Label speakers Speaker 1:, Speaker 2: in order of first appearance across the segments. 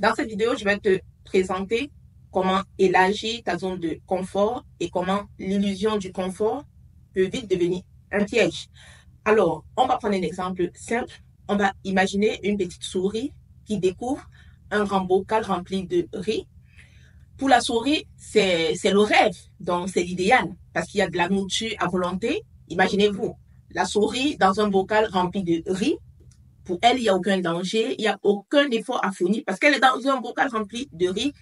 Speaker 1: Dans cette vidéo, je vais te présenter comment élargir ta zone de confort et comment l'illusion du confort peut vite devenir un piège. Alors, on va prendre un exemple simple. On va imaginer une petite souris qui découvre un grand bocal rempli de riz. Pour la souris, c'est le rêve, donc c'est l'idéal, parce qu'il y a de la nourriture à volonté. Imaginez-vous, la souris dans un bocal rempli de riz. Pour elle, il n'y a aucun danger, il n'y a aucun effort à fournir parce qu'elle est dans un bocal rempli de riz.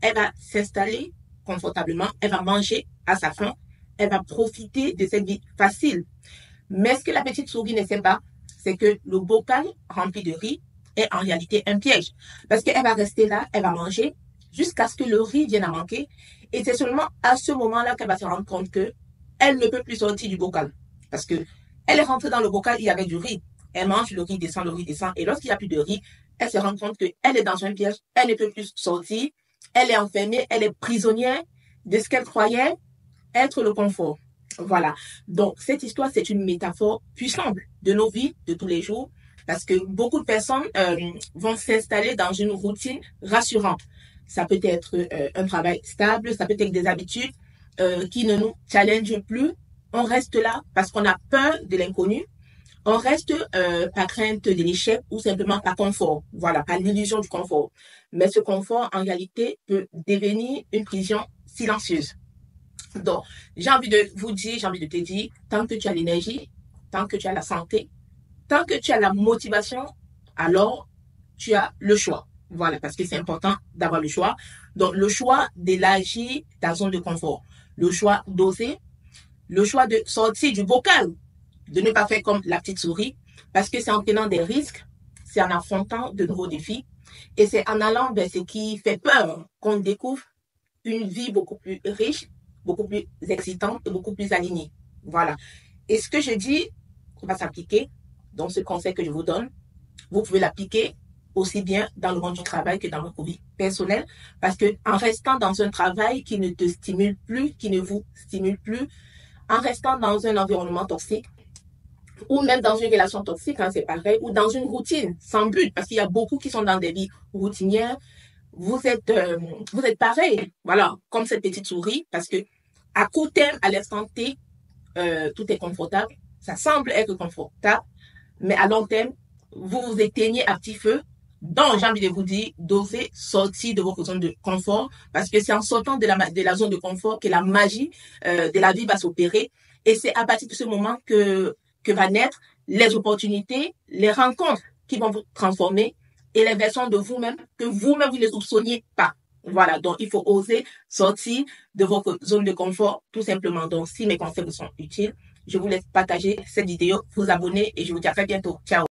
Speaker 1: Elle va s'installer confortablement, elle va manger à sa faim, elle va profiter de cette vie facile. Mais ce que la petite souris ne sait pas, c'est que le bocal rempli de riz est en réalité un piège. Parce qu'elle va rester là, elle va manger jusqu'à ce que le riz vienne à manquer. Et c'est seulement à ce moment-là qu'elle va se rendre compte que elle ne peut plus sortir du bocal. Parce que elle est rentrée dans le bocal, il y avait du riz. Elle mange, le riz descend. Et lorsqu'il n'y a plus de riz, elle se rend compte qu'elle est dans un piège, elle ne peut plus sortir, elle est enfermée, elle est prisonnière de ce qu'elle croyait être le confort. Voilà. Donc, cette histoire, c'est une métaphore puissante de nos vies de tous les jours parce que beaucoup de personnes vont s'installer dans une routine rassurante. Ça peut être un travail stable, ça peut être des habitudes qui ne nous challengent plus. On reste là parce qu'on a peur de l'inconnu. On reste par crainte de l'échec ou simplement par confort. Voilà, par l'illusion du confort. Mais ce confort, en réalité, peut devenir une prison silencieuse. Donc, j'ai envie de vous dire, j'ai envie de te dire, tant que tu as l'énergie, tant que tu as la santé, tant que tu as la motivation, alors tu as le choix. Voilà, parce que c'est important d'avoir le choix. Donc, le choix d'élargir ta zone de confort, le choix d'oser, le choix de sortir du bocal, de ne pas faire comme la petite souris, parce que c'est en prenant des risques, c'est en affrontant de nouveaux défis, et c'est en allant vers ce qui fait peur qu'on découvre une vie beaucoup plus riche, beaucoup plus excitante et beaucoup plus alignée. Voilà. Et ce que je dis va s'appliquer, donc ce conseil que je vous donne, vous pouvez l'appliquer aussi bien dans le monde du travail que dans votre vie personnelle, parce que en restant dans un travail qui ne te stimule plus, qui ne vous stimule plus, en restant dans un environnement toxique, ou même dans une relation toxique, hein, c'est pareil, ou dans une routine sans but, parce qu'il y a beaucoup qui sont dans des vies routinières, vous êtes pareil, voilà, comme cette petite souris, parce que à court terme, à l'instant T, tout est confortable, ça semble être confortable, mais à long terme, vous vous éteignez à petit feu. Donc, j'ai envie de vous dire, d'oser sortir de votre zone de confort, parce que c'est en sortant de la zone de confort que la magie de la vie va s'opérer. Et c'est à partir de ce moment que va naître les opportunités, les rencontres qui vont vous transformer et les versions de vous-même que vous-même vous ne soupçonniez pas. Voilà, donc il faut oser sortir de votre zone de confort, tout simplement. Donc, si mes conseils vous sont utiles, je vous laisse partager cette vidéo, vous abonner et je vous dis à très bientôt. Ciao.